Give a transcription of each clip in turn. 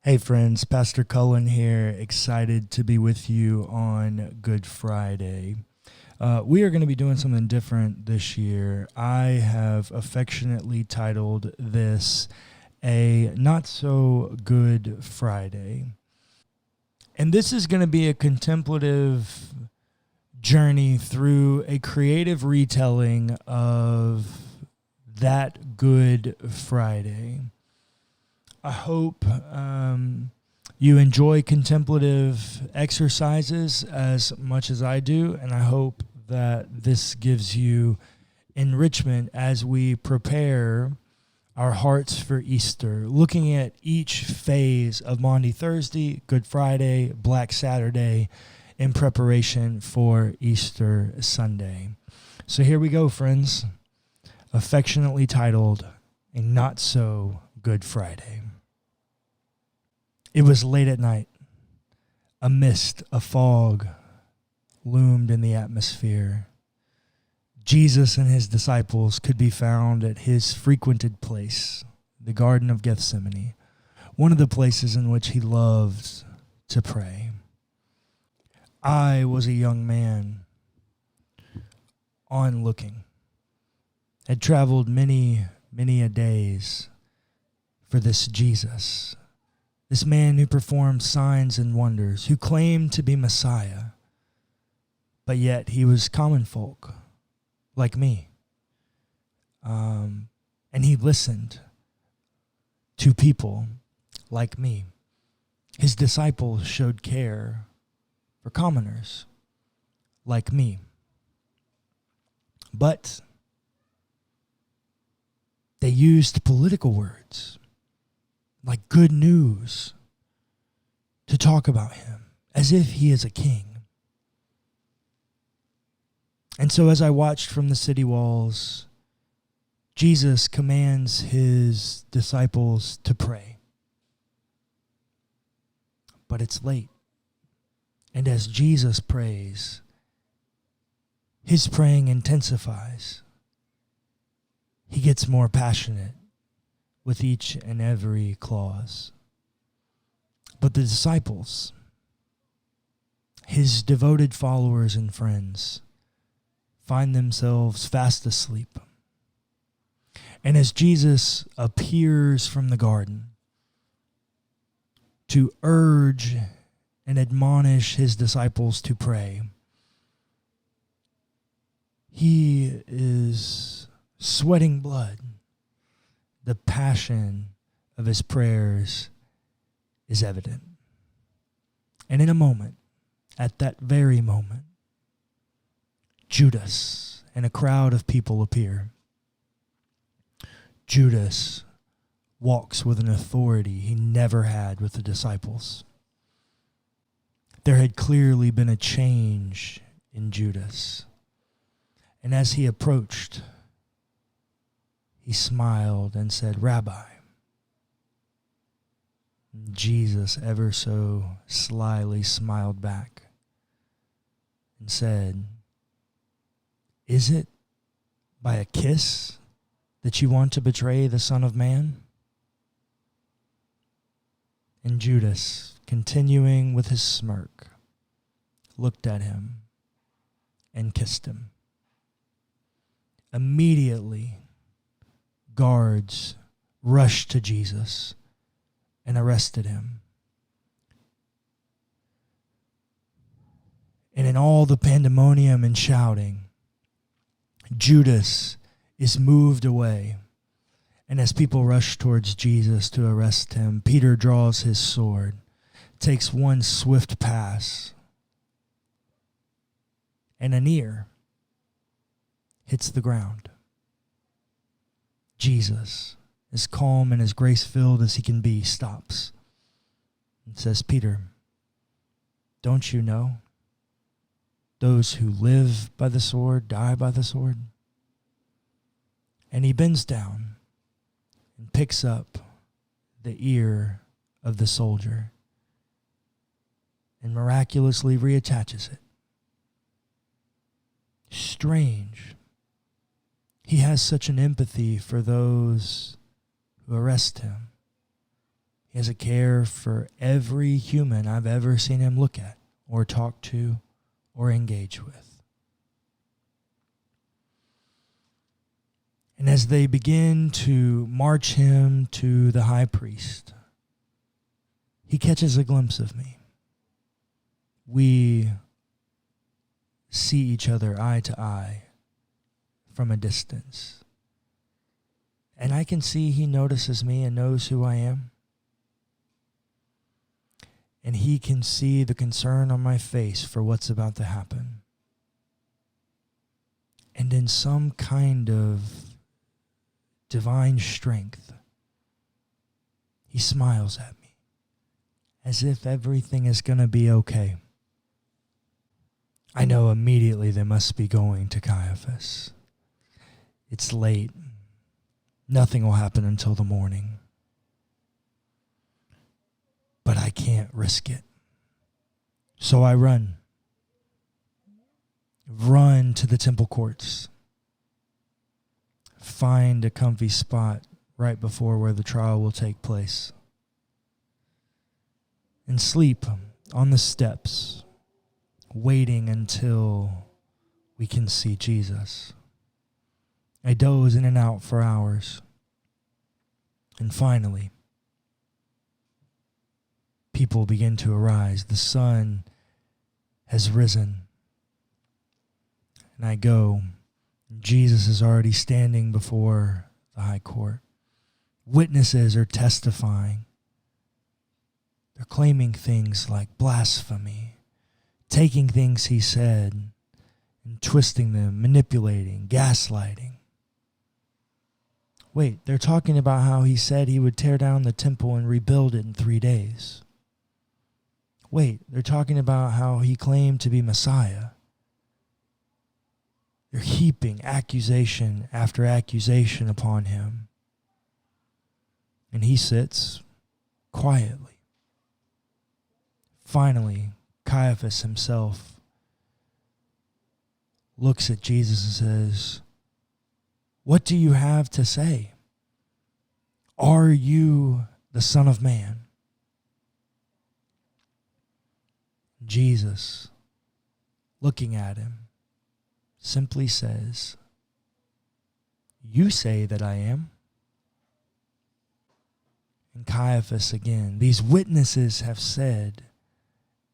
Hey friends, Pastor Cullen here, excited to be with you on Good Friday. We are going to be doing something different this year. I have affectionately titled this a Not So Good Friday. And this is going to be a contemplative journey through a creative retelling of that Good Friday. I hope you enjoy contemplative exercises as much as I do, and I hope that this gives you enrichment as we prepare our hearts for Easter, looking at each phase of Maundy Thursday, Good Friday, Black Saturday, in preparation for Easter Sunday. So here we go, friends, affectionately titled A Not So Good Friday. It was late at night. A mist, a fog loomed in the atmosphere. Jesus and his disciples could be found at his frequented place, the Garden of Gethsemane, one of the places in which he loved to pray. I was a young man, onlooking, had traveled many a days for this Jesus. This man who performed signs and wonders, who claimed to be Messiah, but yet he was common folk like me. And he listened to people like me. His disciples showed care for commoners like me. But they used political words like good news to talk about him as if he is a king. And so as I watched from the city walls, Jesus commands his disciples to pray. But it's late. And as Jesus prays, his praying intensifies. He gets more passionate with each and every clause. But the disciples, his devoted followers and friends, find themselves fast asleep. And as Jesus appears from the garden to urge and admonish his disciples to pray, he is sweating blood. The passion of his prayers is evident. And in a moment, at that very moment, Judas and a crowd of people appear. Judas walks with an authority he never had with the disciples. There had clearly been a change in Judas. And as he approached, he smiled and said, "Rabbi." Jesus ever so slyly smiled back and said, "Is it by a kiss that you want to betray the Son of Man?" And Judas, continuing with his smirk, looked at him and kissed him. Immediately, guards rushed to Jesus and arrested him. And in all the pandemonium and shouting, Judas is moved away. And as people rush towards Jesus to arrest him, Peter draws his sword, takes one swift pass, and an ear hits the ground. Jesus, as calm and as grace-filled as he can be, stops and says, "Peter, don't you know those who live by the sword die by the sword?" And he bends down and picks up the ear of the soldier and miraculously reattaches it. Strange. He has such an empathy for those who arrest him. He has a care for every human I've ever seen him look at or talk to or engage with. And as they begin to march him to the high priest, he catches a glimpse of me. We see each other eye to eye from a distance. And I can see he notices me and knows who I am. And he can see the concern on my face for what's about to happen. And in some kind of divine strength, he smiles at me as if everything is going to be okay. I know immediately they must be going to Caiaphas. It's late. Nothing will happen until the morning. But I can't risk it. So I run to the temple courts, find a comfy spot right before where the trial will take place, and sleep on the steps, waiting until we can see Jesus. I doze in and out for hours, and finally, people begin to arise. The sun has risen. And I go. Jesus is already standing before the high court. Witnesses are testifying. They're claiming things like blasphemy, taking things he said and twisting them, manipulating, gaslighting. Wait, they're talking about how he said he would tear down the temple and rebuild it in 3 days. Wait, they're talking about how he claimed to be Messiah. They're heaping accusation after accusation upon him. And he sits quietly. Finally, Caiaphas himself looks at Jesus and says, "What do you have to say? Are you the Son of Man?" Jesus, looking at him, simply says, "You say that I am." And Caiaphas again, "These witnesses have said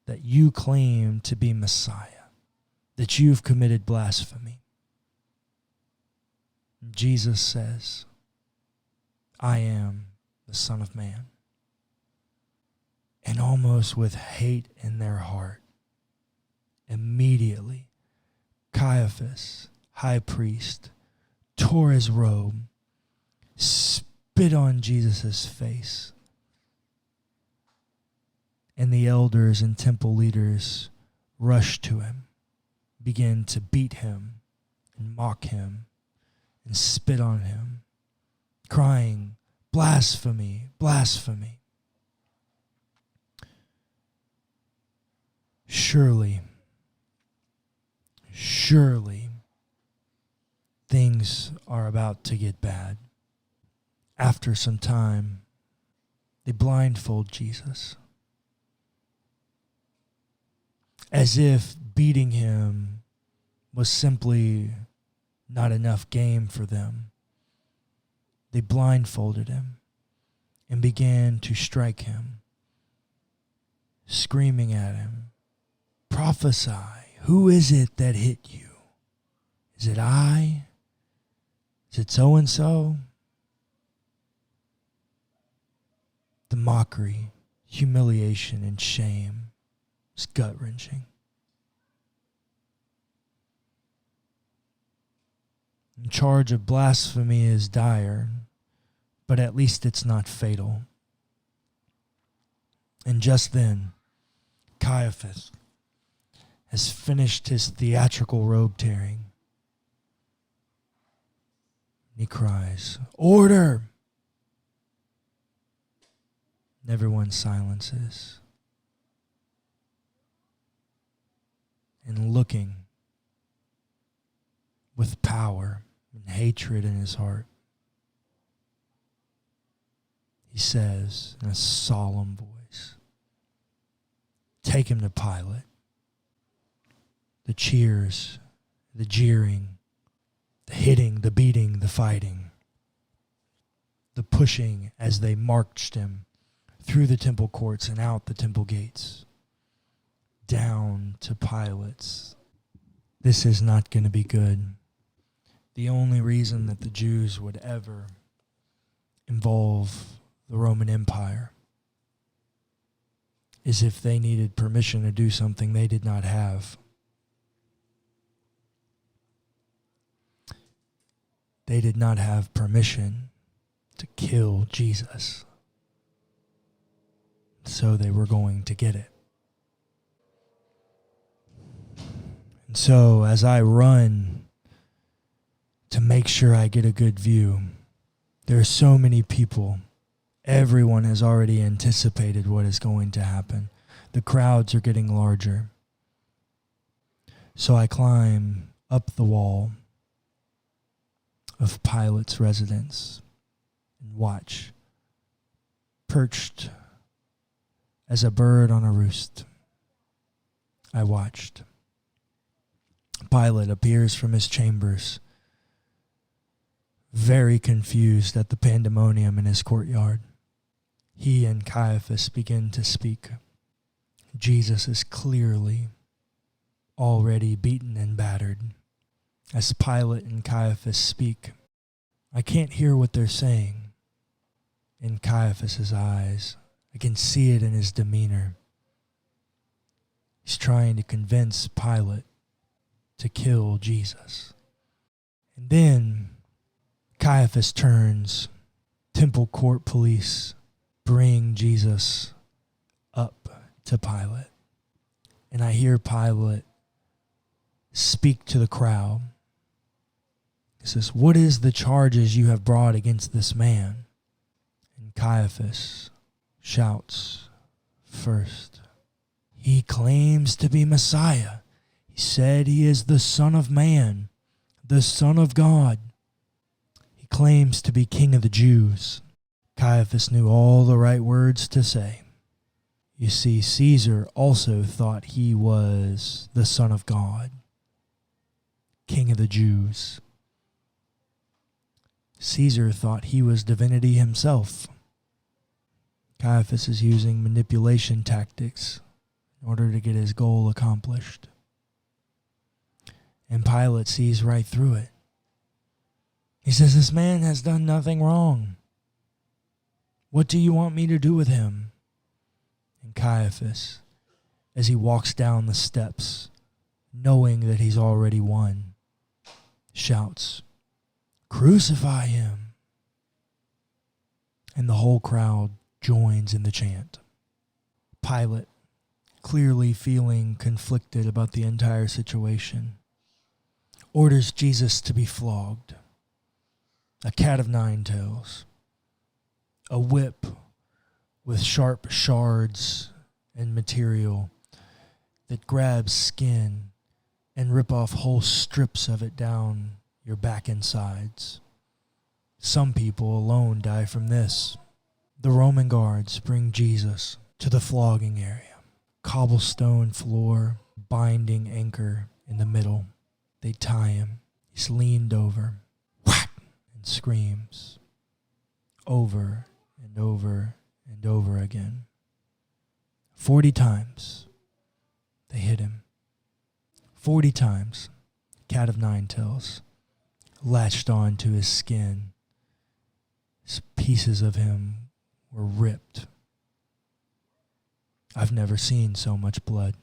that you claim to be Messiah, that you've committed blasphemy." And Jesus says, "I am the Son of Man." And almost with hate in their heart, immediately Caiaphas, high priest, tore his robe, spit on Jesus' face. And the elders and temple leaders rushed to him, began to beat him and mock him and spit on him, crying, "Blasphemy, blasphemy." Surely, things are about to get bad. After some time, they blindfold Jesus, as if beating him was simply not enough game for them. They blindfolded him and began to strike him, screaming at him, "Prophesy, who is it that hit you? Is it I? Is it so-and-so?" The mockery, humiliation, and shame is gut-wrenching. The charge of blasphemy is dire, but at least it's not fatal. And just then, Caiaphas has finished his theatrical robe tearing. He cries, "Order!" And everyone silences. And looking with power and hatred in his heart, he says in a solemn voice, "Take him to Pilate." The cheers, the jeering, the hitting, the beating, the fighting, the pushing as they marched him through the temple courts and out the temple gates, down to Pilate's. This is not going to be good. The only reason that the Jews would ever involve the Roman Empire is if they needed permission to do something they did not have. They did not have permission to kill Jesus. So they were going to get it. And so as I run to make sure I get a good view, there are so many people. Everyone has already anticipated what is going to happen. The crowds are getting larger. So I climb up the wall of Pilate's residence and watch, perched as a bird on a roost. I watched. Pilate appears from his chambers, very confused at the pandemonium in his courtyard. He and Caiaphas begin to speak. Jesus is clearly already beaten and battered. As Pilate and Caiaphas speak, I can't hear what they're saying. In Caiaphas's eyes, I can see it in his demeanor. He's trying to convince Pilate to kill Jesus. And then Caiaphas turns. Temple court police bring Jesus up to Pilate. And I hear Pilate speak to the crowd. He says, "What is the charges you have brought against this man?" And Caiaphas shouts first, "He claims to be Messiah. He said he is the Son of Man, the Son of God. He claims to be King of the Jews." Caiaphas knew all the right words to say. You see, Caesar also thought he was the Son of God, King of the Jews. Caesar thought he was divinity himself. Caiaphas is using manipulation tactics in order to get his goal accomplished. And Pilate sees right through it. He says, "This man has done nothing wrong. What do you want me to do with him?" And Caiaphas, as he walks down the steps, knowing that he's already won, shouts, "Crucify him." And the whole crowd joins in the chant. Pilate, clearly feeling conflicted about the entire situation, orders Jesus to be flogged. A cat of nine tails. A whip with sharp shards and material that grabs skin and rip off whole strips of it down your back and sides. Some people alone die from this. The Roman guards bring Jesus to the flogging area. Cobblestone floor, binding anchor in the middle. They tie him. He's leaned over. Whack! And screams. Over and over and over again. 40 times they hit him. 40 times, cat of nine tails, latched on to his skin. Pieces of him were ripped. I've never seen so much blood.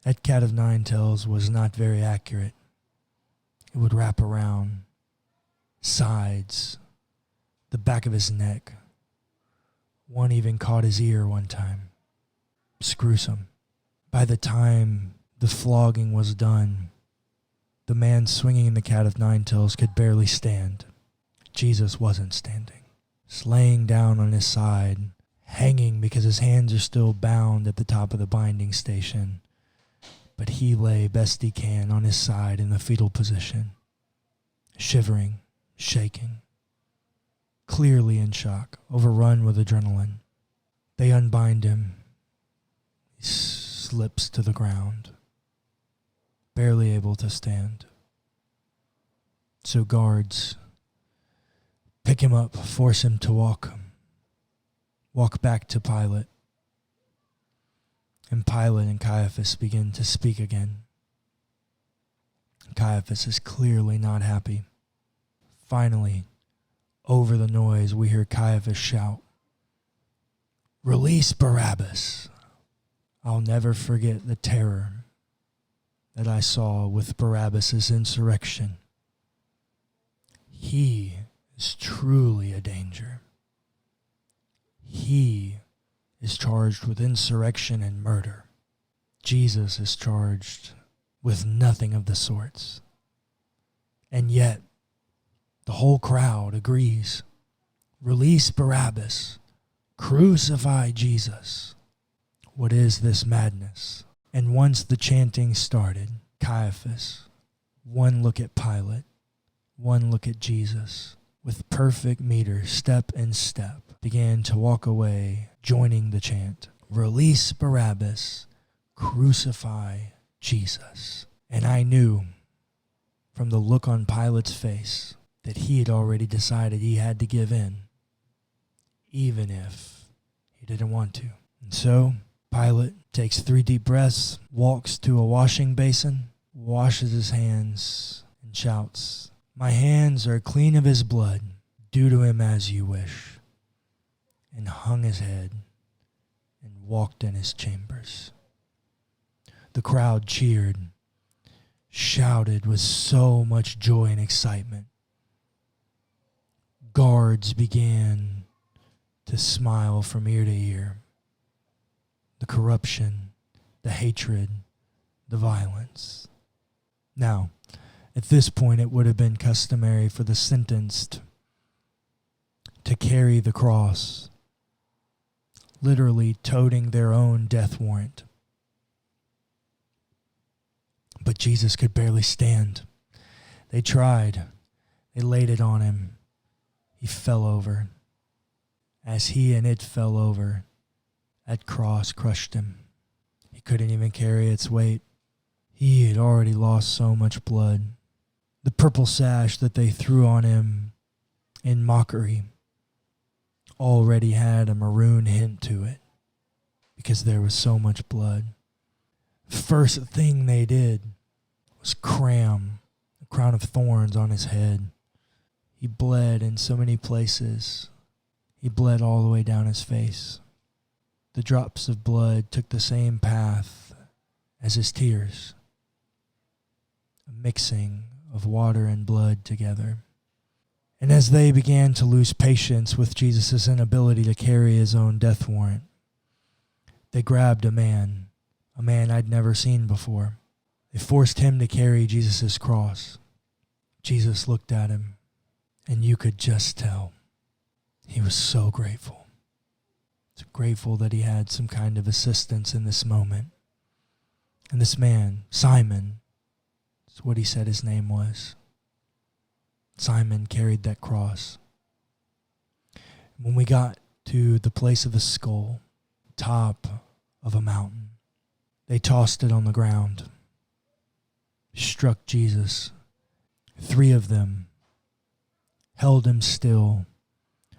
That cat of nine tails was not very accurate. It would wrap around sides, the back of his neck. One even caught his ear one time. It's gruesome. By the time the flogging was done, the man swinging the cat of nine tails could barely stand. Jesus wasn't standing. Just laying down on his side, hanging because his hands are still bound at the top of the binding station. But he lay best he can on his side in the fetal position, shivering, shaking. clearly in shock, overrun with adrenaline. They unbind him. He slips to the ground, barely able to stand. So guards pick him up, force him to walk back to Pilate. And Pilate and Caiaphas begin to speak again. Caiaphas is clearly not happy. Finally, over the noise, we hear Caiaphas shout, "Release Barabbas!" I'll never forget the terror that I saw with Barabbas' insurrection. He is truly a danger. He is charged with insurrection and murder. Jesus is charged with nothing of the sorts. And yet, the whole crowd agrees. Release Barabbas. Crucify Jesus. What is this madness? And once the chanting started, Caiaphas, one look at Pilate, one look at Jesus, with perfect meter, step in step, began to walk away, joining the chant. Release Barabbas. Crucify Jesus. And I knew from the look on Pilate's face that he had already decided he had to give in, even if he didn't want to. And so Pilate takes 3 deep breaths, walks to a washing basin, washes his hands, and shouts, "My hands are clean of his blood. Do to him as you wish," and hung his head and walked in his chambers. The crowd cheered, shouted with so much joy and excitement. Guards began to smile from ear to ear. The corruption, the hatred, the violence. Now, at this point, it would have been customary for the sentenced to carry the cross, literally toting their own death warrant. But Jesus could barely stand. They tried. They laid it on him. He fell over. As he and it fell over, that cross crushed him. He couldn't even carry its weight. He had already lost so much blood. The purple sash that they threw on him in mockery already had a maroon hint to it because there was so much blood. First thing they did was cram a crown of thorns on his head. He bled in so many places. He bled all the way down his face. The drops of blood took the same path as his tears, a mixing of water and blood together. And as they began to lose patience with Jesus' inability to carry his own death warrant, they grabbed a man I'd never seen before. They forced him to carry Jesus' cross. Jesus looked at him, and you could just tell he was so grateful. So grateful that he had some kind of assistance in this moment. And this man, Simon, is what he said his name was. Simon carried that cross. When we got to the place of the skull, top of a mountain, they tossed it on the ground, struck Jesus. 3 of them held him still,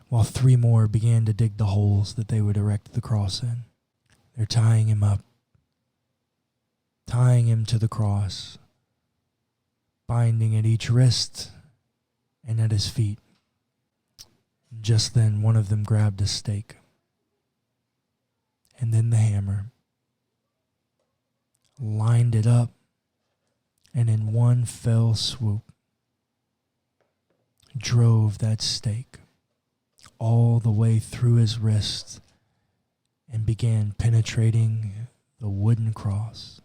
while 3 more began to dig the holes that they would erect the cross in. They're tying him up, tying him to the cross, binding at each wrist and at his feet. Just then, one of them grabbed a stake, and then the hammer, lined it up, and in one fell swoop, drove that stake all the way through his wrist and began penetrating the wooden cross.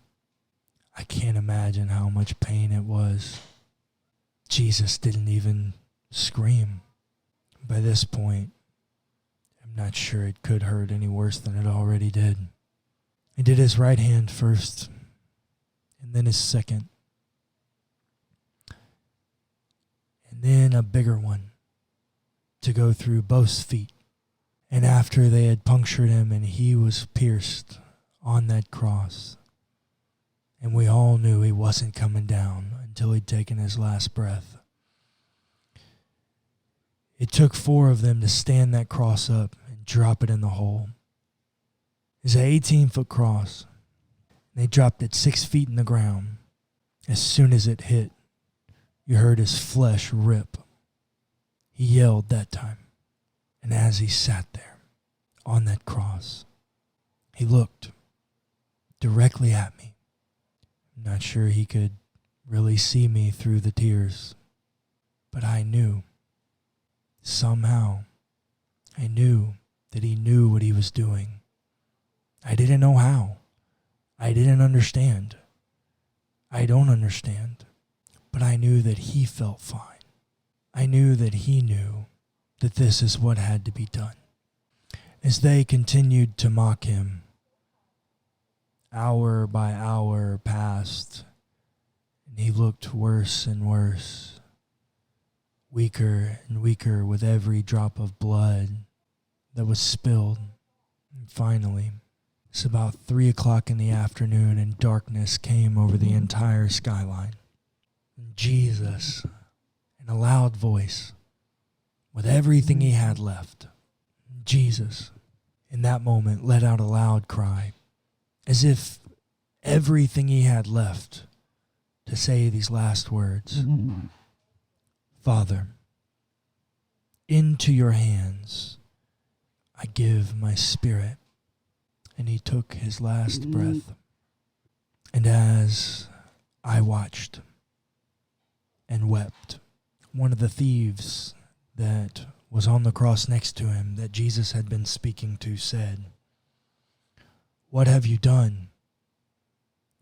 I can't imagine how much pain it was. Jesus didn't even scream. By this point, I'm not sure it could hurt any worse than it already did. He did his right hand first, and then his second, and then a bigger one, to go through both feet. And after they had punctured him and he was pierced on that cross, and we all knew he wasn't coming down until he'd taken his last breath, it took 4 of them to stand that cross up and drop it in the hole. It's an 18-foot cross. They dropped it 6 feet in the ground. As soon as it hit, you heard his flesh rip. He yelled that time. And as he sat there on that cross, he looked directly at me. I'm not sure he could really see me through the tears, but I knew. Somehow, I knew that he knew what he was doing. I didn't know how. I didn't understand. I don't understand. But I knew that he felt fine. I knew that he knew that this is what had to be done. As they continued to mock him, hour by hour passed, and he looked worse and worse, weaker and weaker with every drop of blood that was spilled. And finally, it's about 3 o'clock in the afternoon, and darkness came over the entire skyline. And Jesus, in a loud voice, with everything he had left, Jesus, in that moment, let out a loud cry, as if everything he had left to say these last words. Father, into your hands I give my spirit. And he took his last breath. And as I watched and wept, one of the thieves that was on the cross next to him that Jesus had been speaking to said, "What have you done?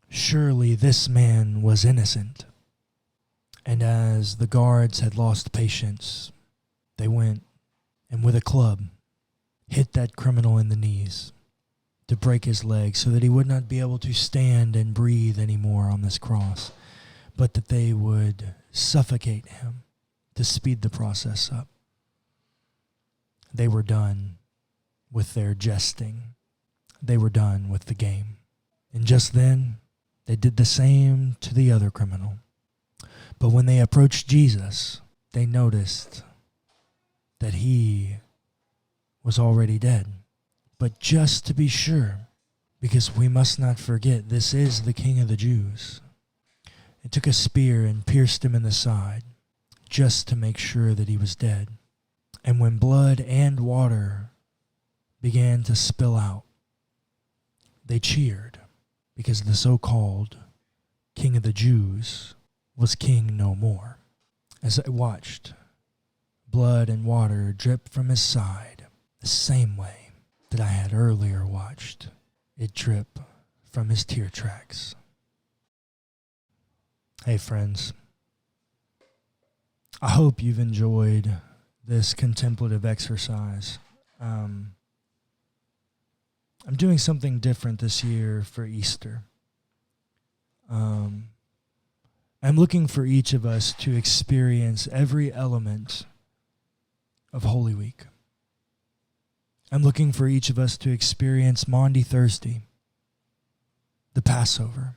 Surely this man was innocent." And as the guards had lost patience, they went and with a club hit that criminal in the knees to break his leg so that he would not be able to stand and breathe anymore on this cross, but that they would suffocate him to speed the process up. They were done with their jesting. They were done with the game. And just then, they did the same to the other criminal. But when they approached Jesus, they noticed that he was already dead. But just to be sure, because we must not forget this is the King of the Jews, it took a spear and pierced him in the side just to make sure that he was dead. And when blood and water began to spill out, they cheered because the so-called King of the Jews was king no more. As I watched blood and water drip from his side the same way that I had earlier watched it drip from his tear tracks. Hey friends, I hope you've enjoyed this contemplative exercise. I'm doing something different this year for Easter. I'm looking for each of us to experience every element of Holy Week. I'm looking for each of us to experience Maundy Thursday, the Passover,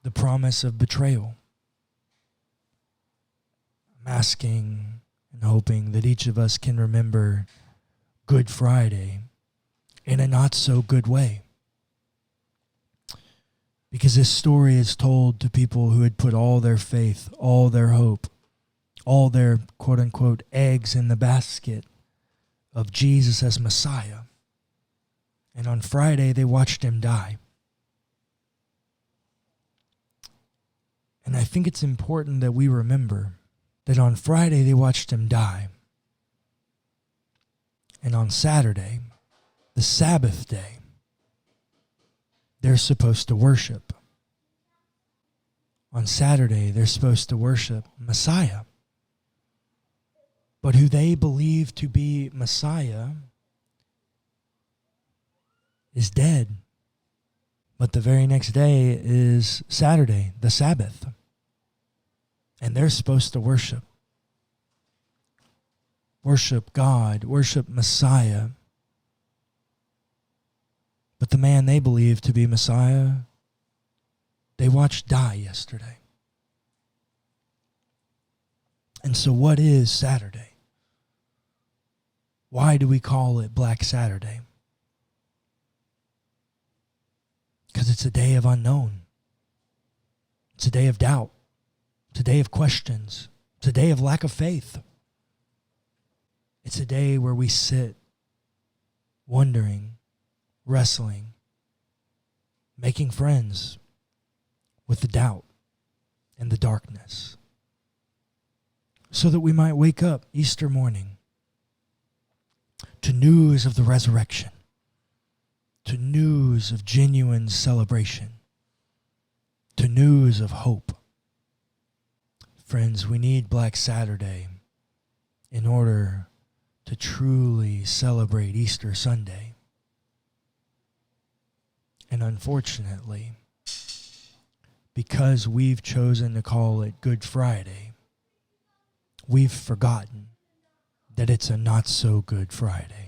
the promise of betrayal. I'm asking and hoping that each of us can remember Good Friday in a not-so-good way. Because this story is told to people who had put all their faith, all their hope, all their quote-unquote eggs in the basket of Jesus as Messiah. And on Friday, they watched him die. And I think it's important that we remember that on Friday, they watched him die. And on Saturday, the Sabbath day, they're supposed to worship. On Saturday, they're supposed to worship Messiah. But who they believe to be Messiah is dead. But the very next day is Saturday, the Sabbath. And they're supposed to worship. worship God, worship Messiah. But the man they believe to be Messiah, they watched die yesterday. And so what is Saturday? Why do we call it Black Saturday? Because it's a day of unknown. It's a day of doubt. It's a day of questions. It's a day of lack of faith. It's a day where we sit wondering, wrestling, making friends with the doubt and the darkness, so that we might wake up Easter morning to news of the resurrection, to news of genuine celebration, to news of hope. Friends, we need Black Saturday in order to truly celebrate Easter Sunday. And unfortunately, because we've chosen to call it Good Friday, we've forgotten that it's a not so good Friday.